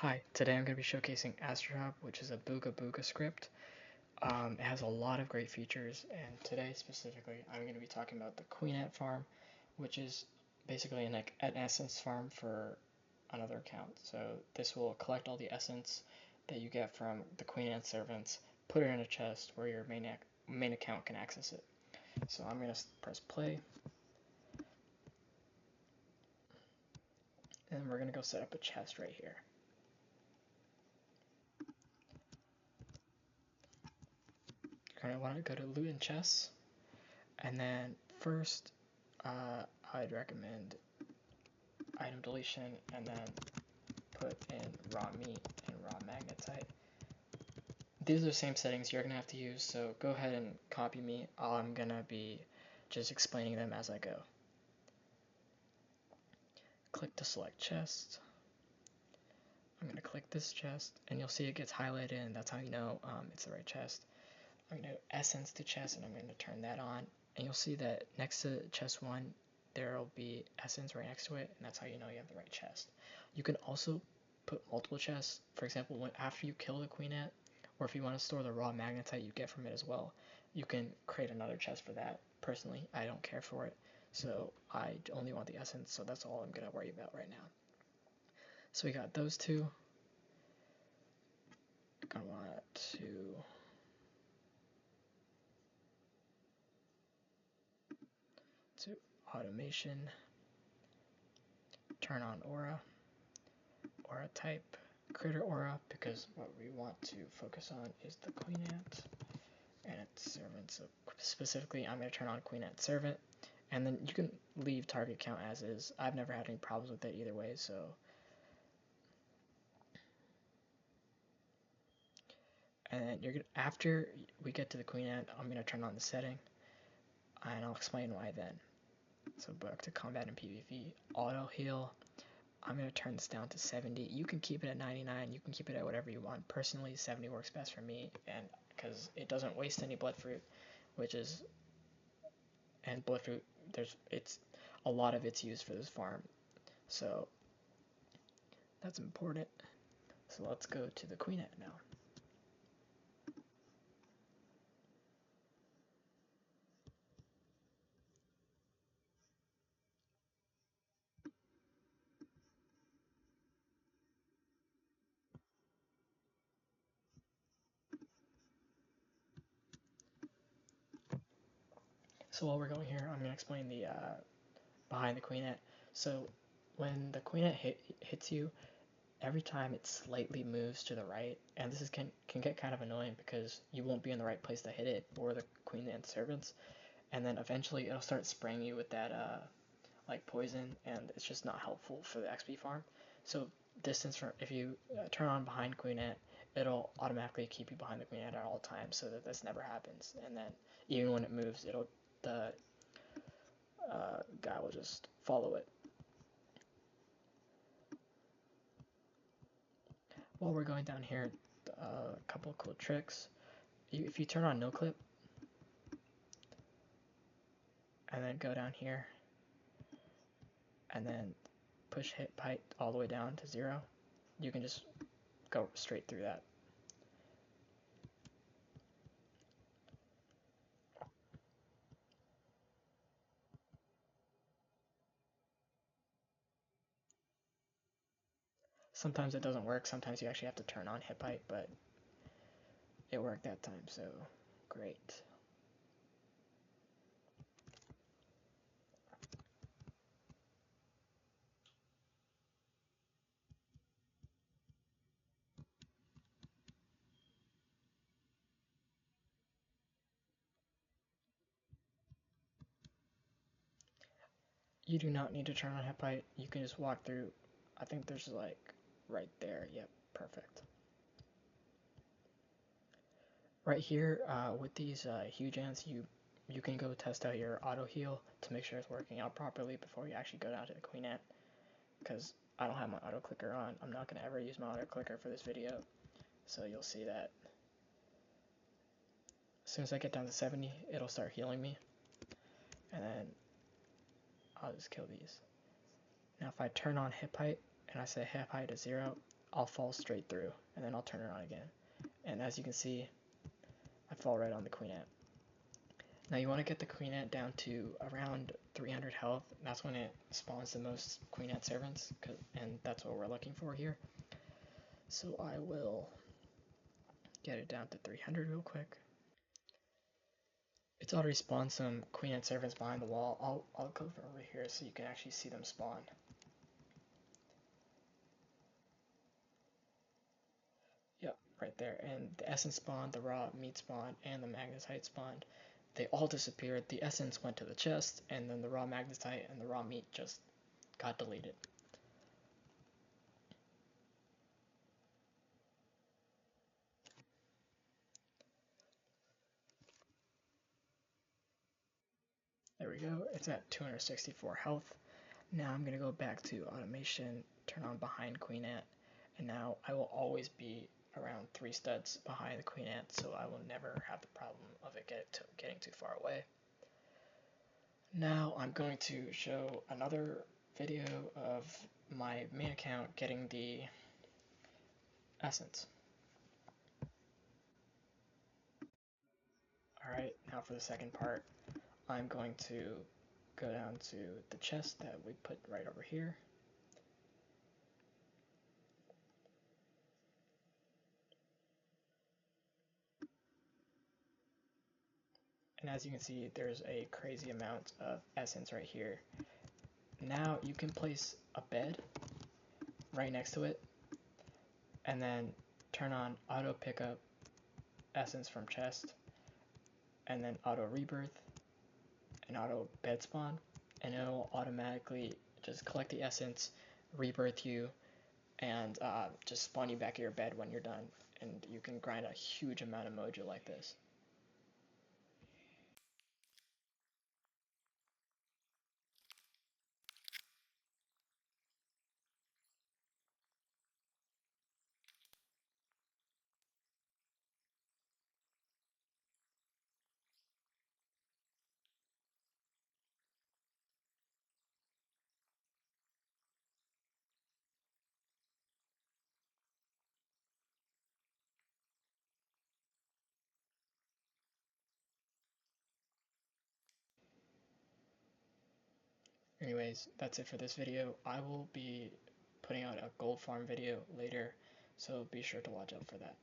Hi, today I'm going to be showcasing Asterhub, which is a Booga Booga script. It has a lot of great features, and today specifically I'm going to be talking about the Queen Ant farm, which is basically an essence farm for another account. So this will collect all the essence that you get from the Queen Ant servants, put it in a chest where your main account can access it. So I'm going to press play, and we're going to go set up a chest right here. You're going to want to go to loot and chests, and then first I'd recommend item deletion and then put in raw meat and raw magnetite. These are the same settings you're going to have to use, so go ahead and copy me. I'm going to be just explaining them as I go. Click to select chest. I'm going to click this chest, and you'll see it gets highlighted, and that's how you know it's the right chest. I'm going to essence to chest, and I'm going to turn that on, and you'll see that next to chest 1, there will be essence right next to it, and that's how you know you have the right chest. You can also put multiple chests. For example, after you kill the queen ant, or if you want to store the raw magnetite you get from it as well, you can create another chest for that. Personally, I don't care for it, so I only want the essence, so that's all I'm going to worry about right now. So we got those two. I'm going to want to automation, turn on aura type, critter aura, because what we want to focus on is the queen ant and its servant. So specifically, I'm going to turn on queen ant servant, and then you can leave target count as is. I've never had any problems with it either way, so. And then after we get to the queen ant, I'm going to turn on the setting, and I'll explain why then. So back to combat and PvP, auto heal. I'm going to turn this down to 70. You can keep it at 99. You can keep it at whatever you want. Personally, 70 works best for me, and because it doesn't waste any blood fruit, and blood fruit, it's a lot of it's used for this farm, so that's important. So let's go to the queen ant now. So while we're going here, I'm going to explain the behind the queen ant. So when the queen ant hits you, every time it slightly moves to the right, and this can get kind of annoying because you won't be in the right place to hit it or the queen ant servants, and then eventually it'll start spraying you with that like poison, and it's just not helpful for the XP farm. So distance from, if you turn on behind queen ant, it'll automatically keep you behind the queen ant at all times, so that this never happens. And then even when it moves, the guy will just follow it. While we're going down here, a couple of cool tricks. If you turn on no clip, and then go down here, and then push hit height all the way down to 0, you can just go straight through that. Sometimes it doesn't work, sometimes you actually have to turn on hit height, but it worked that time, so great. You do not need to turn on hit height, you can just walk through. I think there's like right there, yep, perfect. Right here, with these huge ants, you can go test out your auto heal to make sure it's working out properly before you actually go down to the queen ant, because I don't have my auto clicker on. I'm not going to ever use my auto clicker for this video, so you'll see that as soon as I get down to 70, it'll start healing me, and then I'll just kill these. Now if I turn on hip height and I say hip height is 0, I'll fall straight through, and then I'll turn it on again. And as you can see, I fall right on the queen ant. Now you want to get the queen ant down to around 300 health. That's when it spawns the most queen ant servants, and that's what we're looking for here. So I will get it down to 300 real quick. It's already spawned some queen ant servants behind the wall. I'll go over here so you can actually see them spawn. Yep, right there. And the essence spawned, the raw meat spawned, and the magnetite spawned. They all disappeared. The essence went to the chest, and then the raw magnetite and the raw meat just got deleted. There we go. It's at 264 health. Now I'm going to go back to automation, turn on behind queen ant, and now I will always be around 3 studs behind the queen ant, so I will never have the problem of it getting too far away. Now I'm going to show another video of my main account getting the essence. Alright, now for the second part, I'm going to go down to the chest that we put right over here. And as you can see, there's a crazy amount of essence right here. Now you can place a bed right next to it, and then turn on auto pickup essence from chest, and then auto rebirth, and auto bed spawn, and it will automatically just collect the essence, rebirth you, and just spawn you back at your bed when you're done. And you can grind a huge amount of mojo like this. Anyways, that's it for this video. I will be putting out a gold farm video later, so be sure to watch out for that.